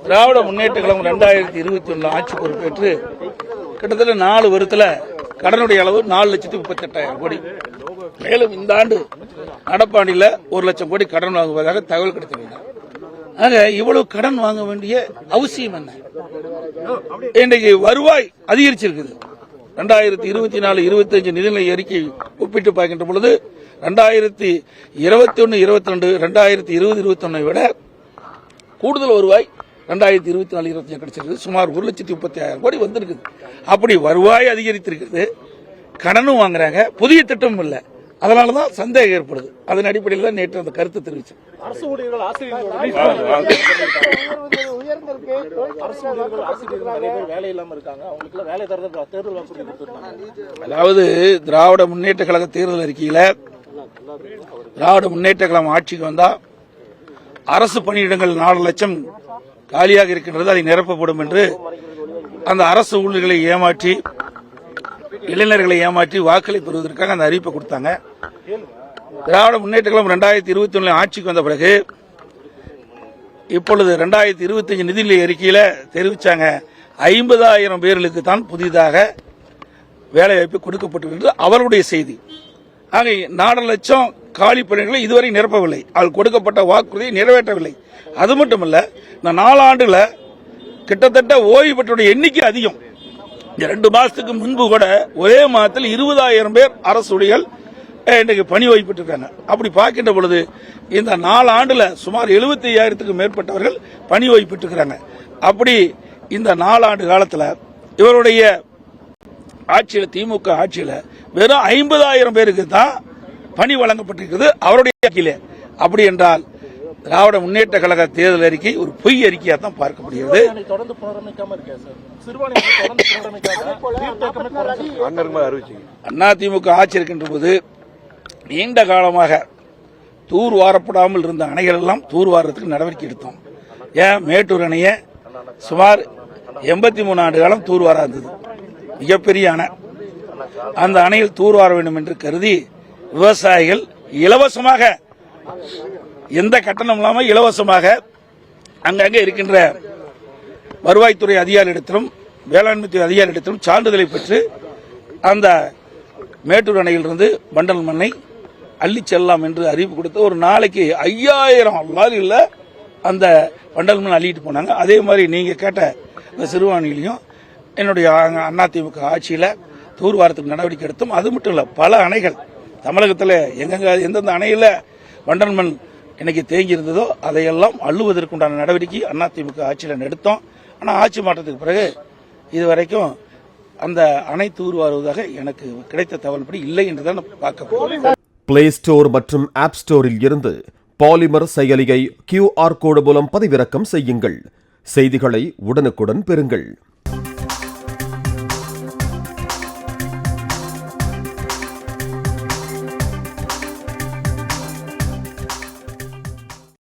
திராவிட முன்னேற்ற கழகம் 2021 ஆட்சி பொறுப்பேற்று கிட்டத்தட்ட 4 வருடத்துல கடனுடைய அளவு 4,38,000 கோடி. மேலும் இந்த ஆண்டு நடப்பாண்டில் 1 லட்சம் கோடி கடன் வாங்குவதாக தகவல் கிடைத்திருக்கிறது. ஆக இவ்வளவு கடன் வாங்க வேண்டிய அவசியம் என்ன? இன்றைக்கு வருவாய் அதிகரிச்சிருக்குது. 2024-25 நிதிநிலை அறிக்கை ஒப்பிட்டு பார்க்கின்ற பொழுது 2021-22 2020-21 விட கூடுதல் வருவாய் 2024-25 கிடைச்சிருக்கு. சுமார் 1,30,000 கோடி வந்திருக்குது. அப்படி வருவாய் அதிகரித்திருக்கிறது, கடனும் வாங்குறாங்க, புதிய திட்டமும் இல்லை. அதனாலதான் சந்தேகம் ஏற்படுது. அதன் அடிப்படையில் தான் நேற்று அந்த கருத்தை தெரிவிச்சேன். அதாவது திராவிட முன்னேற்ற கழக தேர்தல் அறிக்கையில திராவிட முன்னேற்ற கழகம் ஆட்சிக்கு வந்தா அரசு பணியிடங்கள் 4 லட்சம் காலியாக இருக்கின்றது, அதை நிரப்பப்படும் என்று அந்த அரசு ஊழியர்களை ஏமாற்றி இளைஞர்களை ஏமாற்றி வாக்களை பெறுவதற்காக அந்த அறிவிப்பை கொடுத்தாங்க. திராவிட முன்னேற்ற கழகம் 2021 ஆட்சிக்கு வந்த பிறகு இப்பொழுது 2025 நிதிநிலை அறிக்கையில தெரிவிச்சாங்க 50,000 பேர்களுக்கு தான் புதிதாக வேலைவாய்ப்பு கொடுக்கப்பட்டிருக்கிறது அவருடைய செய்தி. ஆக 4 லட்சம் காலி பணிகளை இதுவரை நிரப்பவில்லை. அது கொடுக்கப்பட்ட வாக்குறுதியை நிறைவேற்றவில்லை. அது மட்டுமல்ல, இந்த 4 ஆண்டுல கிட்டத்தட்ட ஓய்வு பெற்றோருடைய எண்ணிக்கை அதிகம். 2 மாசத்துக்கு முன்பு கூட ஒரே மாதத்தில் 20,000 பேர் அரசு ஊழியர்கள் இன்றைக்கு பணி ஓய்வு பெற்றிருக்காங்க. அப்படி பார்க்கின்ற பொழுது இந்த 4 ஆண்டுல சுமார் 75,000க்கும் மேற்பட்டவர்கள் பணி ஓய்வு பெற்றிருக்கிறாங்க. அப்படி இந்த 4 ஆண்டு காலத்தில் இவருடைய ஆட்சியில், திமுக ஆட்சியில் வெறும் 50,000 பேருக்கு தான் பணி வழங்கப்பட்டிருக்கிறது அவருடைய ஆட்சியிலே. அப்படி என்றால் திராவிட முன்னேற்ற கழக தேர்தல் அறிக்கை ஒரு பொய் அறிக்கையாக தான் பார்க்கப்படுகிறது. அதிமுக ஆட்சி இருக்கின்ற போது நீண்ட காலமாக தூர் வாரப்படாமல் இருந்த அணைகள் எல்லாம் தூர் வாரத்துக்கு நடவடிக்கை எடுத்தோம். ஏன் மேட்டூர் அணையை சுமார் 83 ஆண்டு காலம் தூர் வாரா இருந்தது, மிகப்பெரிய அணை. அந்த அணையில் தூர் வார வேண்டும் என்று கருதி விவசாயிகள் இலவசமாக, எந்த கட்டணம் இல்லாமல் இலவசமாக அங்கங்கே இருக்கின்ற வருவாய்த்துறை அதிகாரியிடத்திலும் வேளாண்மை துறை அதிகாரியிடத்திலும் சான்றிதழை பெற்று அந்த மேட்டூர் அணையிலிருந்து பண்டல் மண்ணை அள்ளி செல்லலாம் என்று அறிவிப்பு கொடுத்து ஒரு நாளைக்கு 5,000 லாரியில் அந்த பண்டல் மண் அள்ளிட்டு போனாங்க. அதே மாதிரி நீங்க கேட்ட இந்த சிறுவாணியிலையும் என்னுடைய அதிமுக ஆட்சியில் தூர்வாரத்துக்கு நடவடிக்கை எடுத்தோம். அது மட்டும் இல்ல, பல அணைகள் தமிழகத்தில் எந்தெந்த அணையில் வண்டல் மண் இன்னைக்கு தேங்கி இருந்ததோ அதையெல்லாம் அள்ளுவதற்குண்டான நடவடிக்கை அதிமுக ஆட்சியில் எடுத்தோம். ஆனால் ஆட்சி மாற்றத்துக்கு பிறகு இதுவரைக்கும் அந்த அணை தூர்வாருவதாக எனக்கு கிடைத்த தகவல்படி இல்லை என்றுதான் பார்க்க. பிளே ஸ்டோர் மற்றும் ஆப் ஸ்டோரில் இருந்து பாலிமர் செயலியை QR கோடு மூலம் பதிவிறக்கம் செய்யுங்கள். செய்திகளை உடனுக்குடன் பெறுங்கள்.